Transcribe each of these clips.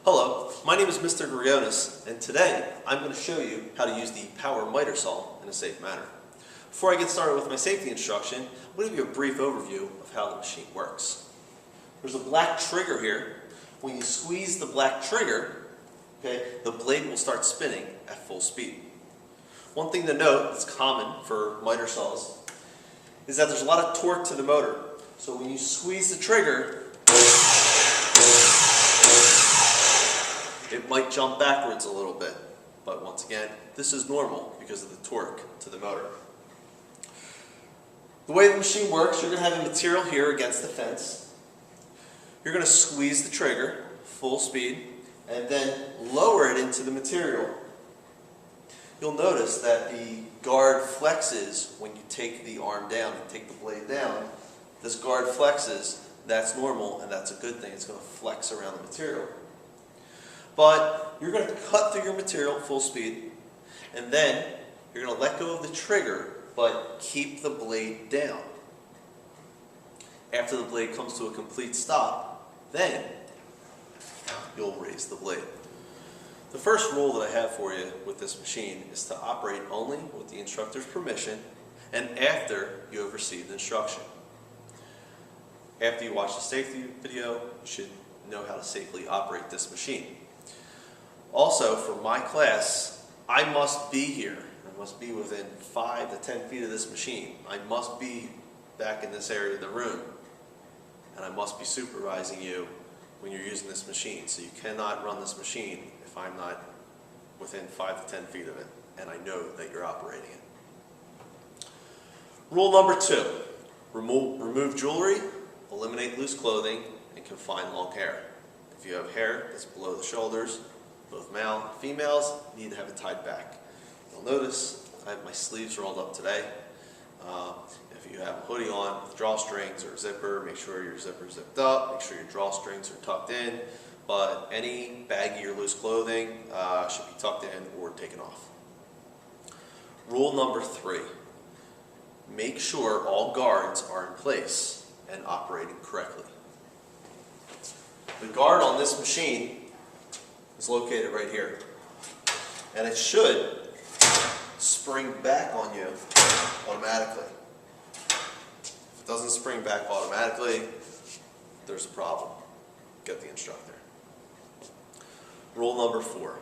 Hello, my name is Mr. Gorionis, and today I'm going to show you how to use the power miter saw in a safe manner. Before I get started with my safety instruction, I'm going to give you a brief overview of how the machine works. There's a black trigger here. When you squeeze the black trigger, the blade will start spinning at full speed. One thing to note that's common for miter saws is that there's a lot of torque to the motor. So when you squeeze the trigger, it might jump backwards a little bit, but once again, this is normal because of the torque to the motor. The way the machine works, you're going to have a material here against the fence. You're going to squeeze the trigger, full speed, and then lower it into the material. You'll notice that the guard flexes when you take the arm down and take the blade down. This guard flexes, that's normal, and that's a good thing. It's going to flex around the material. But you're going to cut through your material full speed, and then you're going to let go of the trigger, but keep the blade down. After the blade comes to a complete stop, then you'll raise the blade. The first rule that I have for you with this machine is to operate only with the instructor's permission and after you have received instruction. After you watch the safety video, you should know how to safely operate this machine. Also, for my class, I must be here. I must be within 5 to 10 feet of this machine. I must be back in this area of the room. And I must be supervising you when you're using this machine. So you cannot run this machine if I'm not within 5 to 10 feet of it and I know that you're operating it. Rule number 2, remove jewelry, eliminate loose clothing, and confine long hair. If you have hair that's below the shoulders, both male and females need to have it tied back. You'll notice I have my sleeves rolled up today. If you have a hoodie on with drawstrings or a zipper, make sure your zipper is zipped up, make sure your drawstrings are tucked in, but any baggy or loose clothing should be tucked in or taken off. Rule number 3, make sure all guards are in place and operating correctly. The guard on this machine is located right here, and it should spring back on you automatically. If it doesn't spring back automatically, there's a problem. Get the instructor. Rule number 4,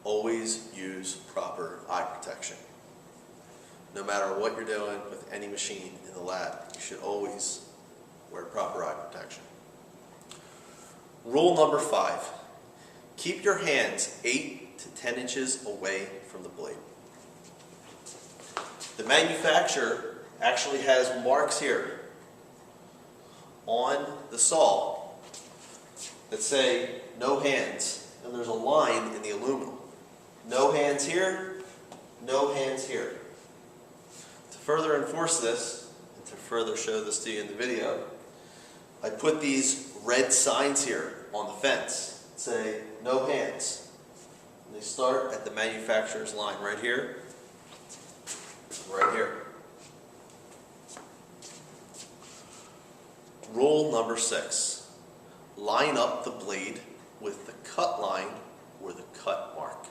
always use proper eye protection. No matter what you're doing with any machine in the lab, you should always wear proper eye protection. Rule number 5, keep your hands 8 to 10 inches away from the blade. The manufacturer actually has marks here on the saw that say no hands, and there's a line in the aluminum. No hands here, no hands here. To further enforce this, and to further show this to you in the video, I put these red signs here on the fence that say no hands. And they start at the manufacturer's line right here, right here. Rule number 6, line up the blade with the cut line or the cut mark.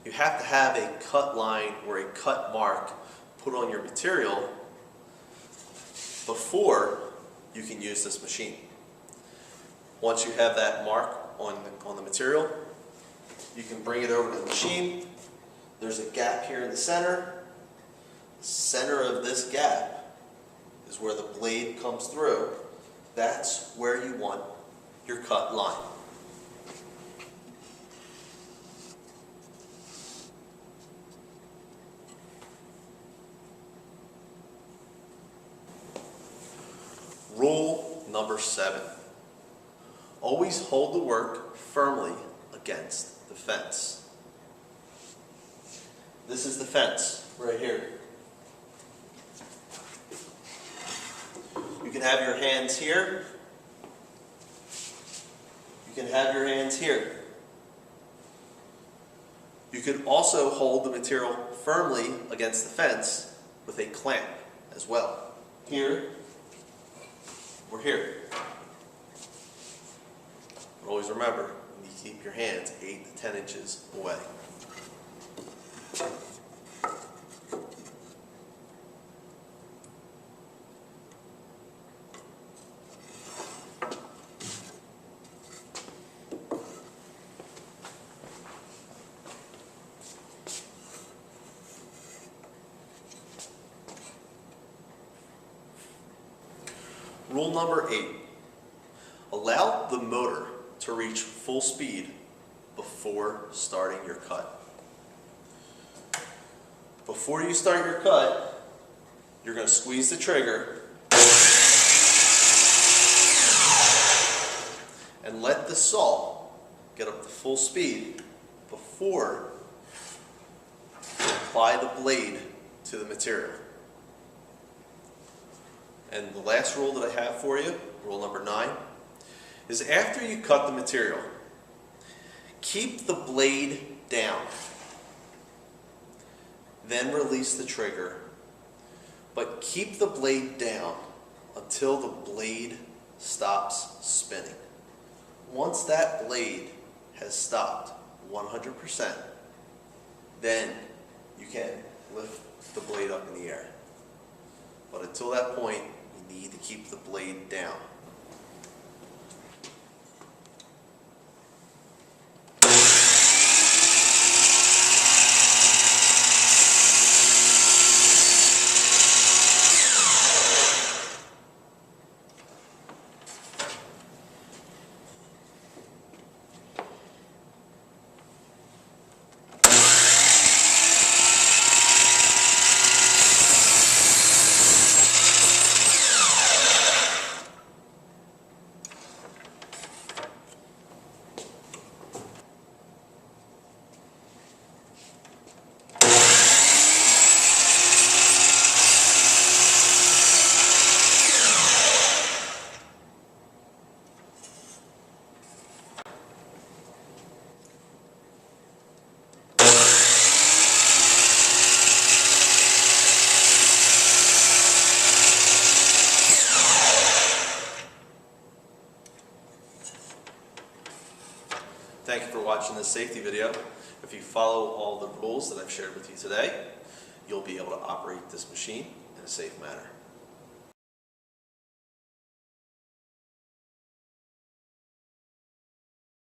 You have to have a cut line or a cut mark put on your material before you can use this machine. Once you have that mark on the material, you can bring it over to the machine. There's a gap here in the center. The center of this gap is where the blade comes through. That's where you want your cut line. Rule number 7, always hold the work firmly against the fence. This is the fence right here. You can have your hands here. You can have your hands here. You can also hold the material firmly against the fence with a clamp as well. Here we're here. But always remember, you need to keep your hands 8 to 10 inches away. Rule number 8, allow the motor to reach full speed before starting your cut. Before you start your cut, you're going to squeeze the trigger and let the saw get up to full speed before you apply the blade to the material. And the last rule that I have for you, rule number 9, is after you cut the material, keep the blade down. Then release the trigger, but keep the blade down until the blade stops spinning. Once that blade has stopped 100%, then you can lift the blade up in the air. But until that point, you need to keep the blade down. Thank you for watching this safety video. If you follow all the rules that I've shared with you today, you'll be able to operate this machine in a safe manner.